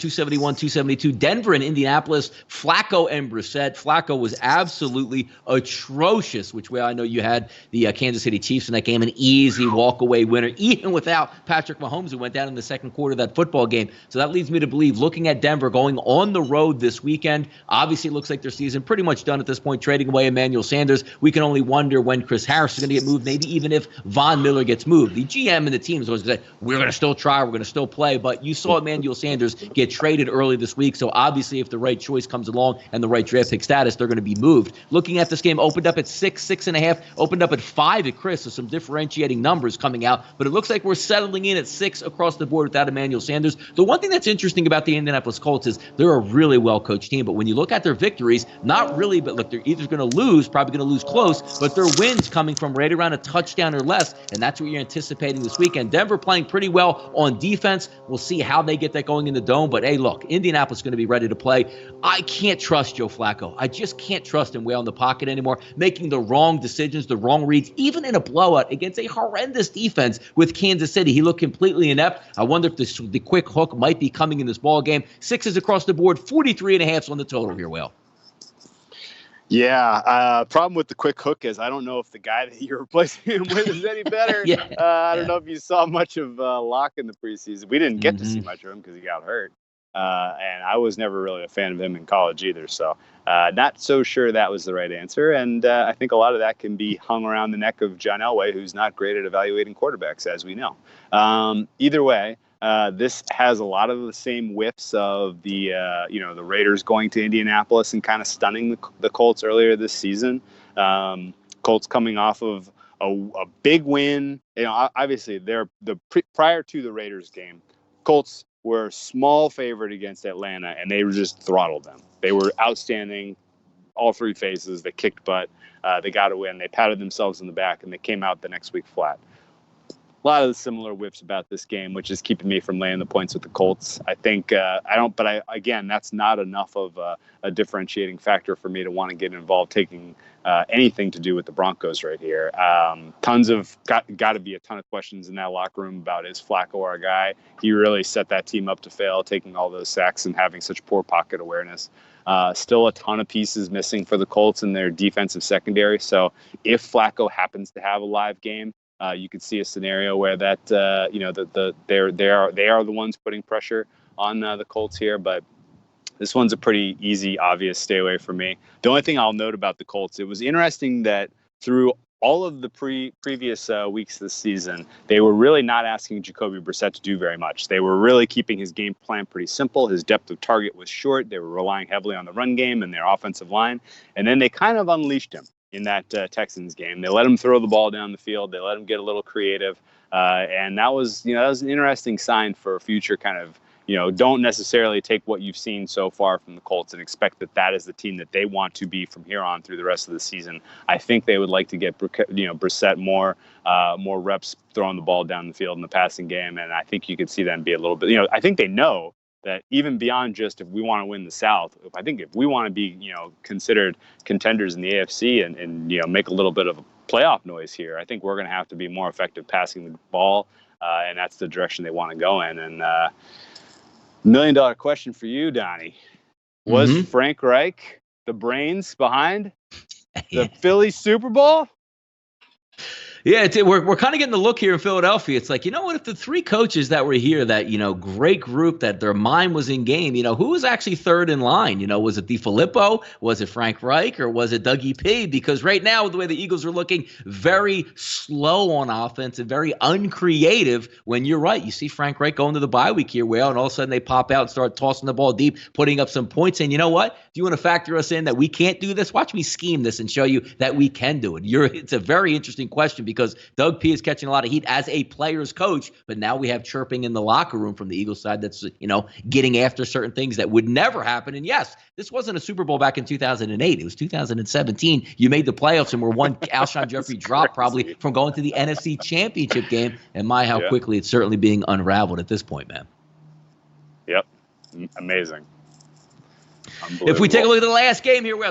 271, 272. Denver and Indianapolis, Flacco and Brissett. Flacco was absolutely atrocious, which way I know you had the Kansas City Chiefs in that game, an easy walk-away winner, even without Patrick Mahomes, who went down in the second quarter of that football game. So that leads me to believe, looking at Denver going on the road this weekend, obviously it looks like their season pretty much done at this point, trading away Emmanuel Sanders. We can only wonder when Chris Harris is going to get moved, maybe even if Von Miller gets moved. The GM and the team is always going to say, we're going to still try, we're going to still play, but you saw Emmanuel Sanders get traded early this week, so obviously if the right choice comes along and the right draft pick status, they're going to be moved. Looking at this game, opened up at 6, 6.5, opened up at 5 at Chris, so some differentiating numbers coming out, but it looks like we're settling in at 6 across the board without Emmanuel Sanders. The one thing that's interesting about the Indianapolis Colts is they're a really well-coached team, but when you look at their victories, not really, but look, they're either going to lose, probably going to lose close, but their wins coming from right around a touchdown or less, and that's what you're anticipating this weekend. Denver playing pretty well on defense. We'll see how they get that going in the Dome, but hey, look, Indianapolis is going to be ready to play. I can't trust Joe Flacco. I just can't trust him way in the pocket anymore, making the wrong decisions, the wrong reads, even in a blowout against a horrendous defense with Kansas City. He looked completely inept. I wonder if the quick hook might be coming in this ball game. 6s across the board, 43.5 on the total here, Will. Yeah, problem with the quick hook is I don't know if the guy that you're replacing him with is any better. I don't know if you saw much of Locke in the preseason. We didn't get to see much of him because he got hurt. And I was never really a fan of him in college either. So not so sure that was the right answer. And I think a lot of that can be hung around the neck of John Elway, who's not great at evaluating quarterbacks, as we know. Either way, this has a lot of the same whiffs of the Raiders going to Indianapolis and kind of stunning the Colts earlier this season. Colts coming off of a big win. Obviously, prior to the Raiders game, Colts were a small favorite against Atlanta, and they just throttled them. They were outstanding, all 3 phases. They kicked butt. They got a win. They patted themselves in the back, and they came out the next week flat. A lot of the similar whiffs about this game, which is keeping me from laying the points with the Colts. I think again, that's not enough of a differentiating factor for me to want to get involved taking anything to do with the Broncos right here. Tons of got to be a ton of questions in that locker room about, is Flacco our guy? He really set that team up to fail, taking all those sacks and having such poor pocket awareness. Still a ton of pieces missing for the Colts in their defensive secondary. So if Flacco happens to have a live game, you could see a scenario where that they are the ones putting pressure on the Colts here, but this one's a pretty easy, obvious stay away from me. The only thing I'll note about the Colts, it was interesting that through all of the previous weeks this season, they were really not asking Jacoby Brissett to do very much. They were really keeping his game plan pretty simple. His depth of target was short. They were relying heavily on the run game and their offensive line, and then they kind of unleashed him in that Texans game. They let him throw the ball down the field. They let him get a little creative. And that was an interesting sign for a future kind of, don't necessarily take what you've seen so far from the Colts and expect that is the team that they want to be from here on through the rest of the season. I think they would like to get, Brissett more reps throwing the ball down the field in the passing game. And I think you could see them be a little bit, I think they know that even beyond just if we want to win the South, I think if we want to be, considered contenders in the AFC and make a little bit of a playoff noise here, I think we're going to have to be more effective passing the ball, and that's the direction they want to go in. And $1 million question for you, Donnie. Was Frank Reich the brains behind the Philly Super Bowl? Yeah, we're kind of getting the look here in Philadelphia. It's like, what, if the 3 coaches that were here, that, great group, that their mind was in game, who was actually third in line? Was it DeFilippo? Was it Frank Reich? Or was it Dougie P? Because right now, the way the Eagles are looking, very slow on offense and very uncreative, when you're right. You see Frank Reich going to the bye week here, and all of a sudden they pop out and start tossing the ball deep, putting up some points. And you know what? If you want to factor us in that we can't do this, watch me scheme this and show you that we can do it. It's a very interesting question, because Doug P is catching a lot of heat as a player's coach, but now we have chirping in the locker room from the Eagles side that's, getting after certain things that would never happen. And yes, this wasn't a Super Bowl back in 2008. It was 2017. You made the playoffs and were one Alshon Jeffrey drop probably from going to the NFC Championship game. And how quickly it's certainly being unraveled at this point, man. Yep. Amazing. If we take a look at the last game here, we have